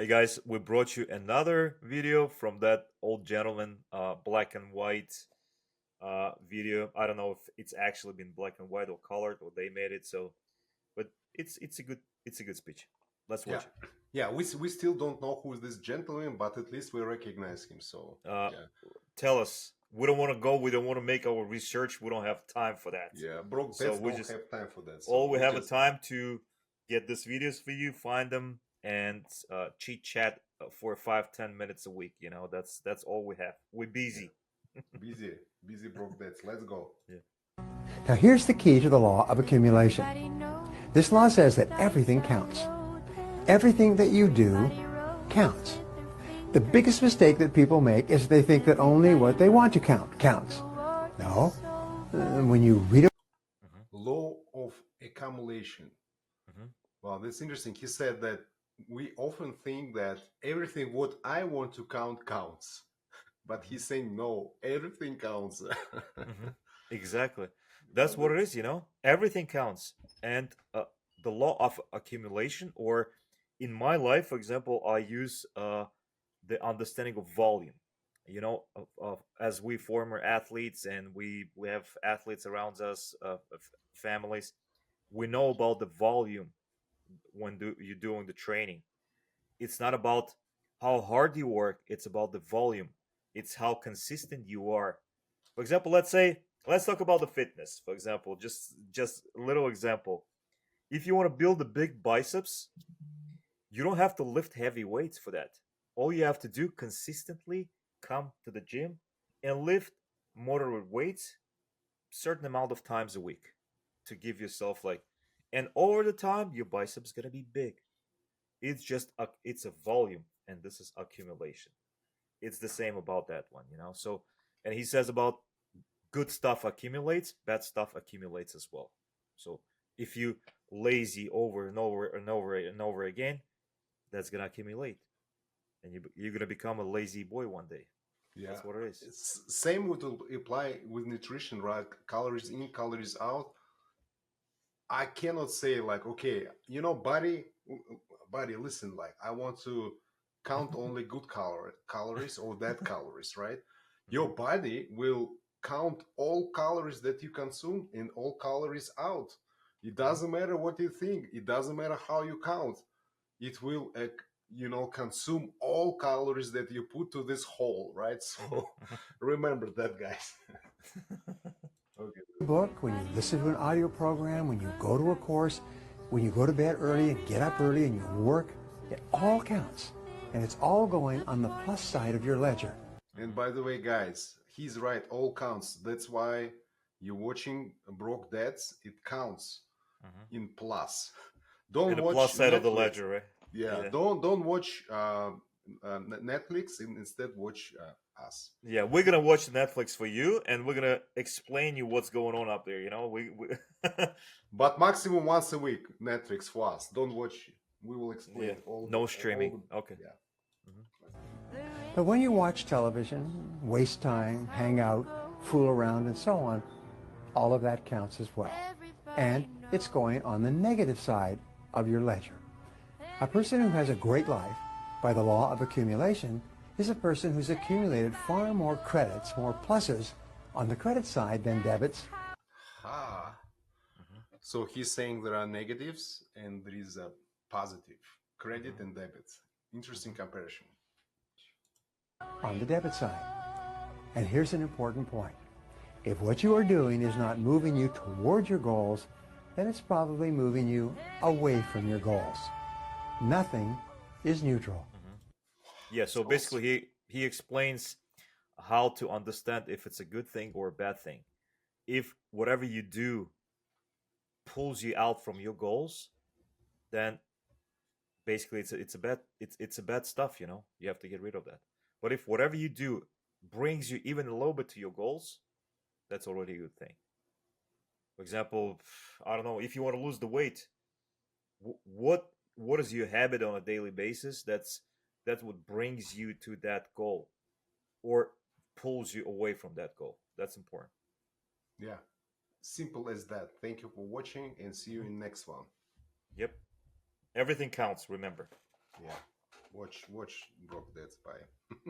Hey guys, we brought you another video from that old gentleman, black and white video. I don't know if it's actually been black and white or colored or they made it so, but it's a good speech. Let's Yeah, watch it. yeah. We still don't know who is this gentleman, but at least we recognize him. So Uh, yeah, Tell us. We don't want to go. We don't want to make our research. We don't have time for that. yeah. Broke So dads we don't just have time for that. all So we we have a just time to get these videos for you, find them, and chit chat for 5-10 minutes a week. That's all we have. We're yeah busy. busy, busy broke dads. Let's go. Yeah. Now here's the key to the law of accumulation. This law says that everything counts. Everything that you do counts. The biggest mistake that people make is they think that only what they want to count counts. No. When you read Hmm. Law of accumulation. Hmm. Well, that's interesting. He said that we often think that everything what I want to count counts, but Hmm. he's saying no, everything counts. Hmm. Exactly. Well, That's what it that's is. Everything counts. And the law of accumulation, or in my life, for example, I use the understanding of volume. As we former athletes and we have athletes around us, families, we know about the volume when you're doing the training. It's not about how hard you work, it's about the volume. It's how consistent you are. For example, let's talk about the fitness. For example, just a little example. If you want to build the big biceps, you don't have to lift heavy weights for that. All you have to do consistently come to the gym and lift moderate weights certain amount of times a week to give yourself like, and over the time your biceps gonna be big. It's a volume, and this is accumulation. It's the same about that one. So, and he says about good stuff accumulates, bad stuff accumulates as well. So if you lazy over and over and over and over again, that's gonna accumulate, and you're gonna become a lazy boy one day. yeah. That's what it is. It's same would apply with nutrition, right? Calories in, calories out. I cannot say like, okay, buddy, listen, like I want to count only good calories or bad calories, right? Your Hmm. body will count all calories that you consume and all calories out. It Hmm. doesn't matter what you think. It doesn't matter how you count. It will, consume all calories that you put to this hole, right? Hmm. So remember that, guys. Okay. a book, when you listen to an audio program, when you go to a course, when you go to bed early and get up early and you work, it all counts. And it's all going on the plus side of your ledger. And by the way, guys, he's right. All counts. That's why you're watching Broke Dads. It counts Hmm. in plus. And Don't the plus watch side of the Netflix. ledger, right? Yeah, Yeah. don't watch Netflix. Instead, watch us. Yeah, we're gonna watch Netflix for you, and we're gonna explain you what's going on up there. We But maximum once a week, Netflix for us. Don't watch. We will yeah, explain all the no streaming. Okay. yeah. Hmm. But when you watch television, waste time, hang out, fool around, and so on, all of that counts as well. And it's going on the negative side of your ledger. A person who has a great life, by the law of accumulation, is a person who's accumulated far more credits, more pluses on the credit side than debits. Ha. Hmm. So he's saying there are negatives and there is a positive credit Hmm. and debit. Interesting Hmm. comparison. On the debit side. And here's an important point. If what you are doing is not moving you toward your goals, then it's probably moving you away from your goals. Nothing is neutral. Hmm. Yeah. It's So also basically, he explains how to understand if it's a good thing or a bad thing. If whatever you do pulls you out from your goals, then basically it's a bad stuff. You have to get rid of that. But if whatever you do brings you even a little bit to your goals, that's already a good thing. For example, I don't know, if you want to lose the weight, what is your habit on a daily basis that's what brings you to that goal, or pulls you away from that goal. That's important. yeah, simple as that. Thank you for watching and see you Hmm. in next one. Yep. Everything counts, remember. Yeah. Watch Broke Dead Spy.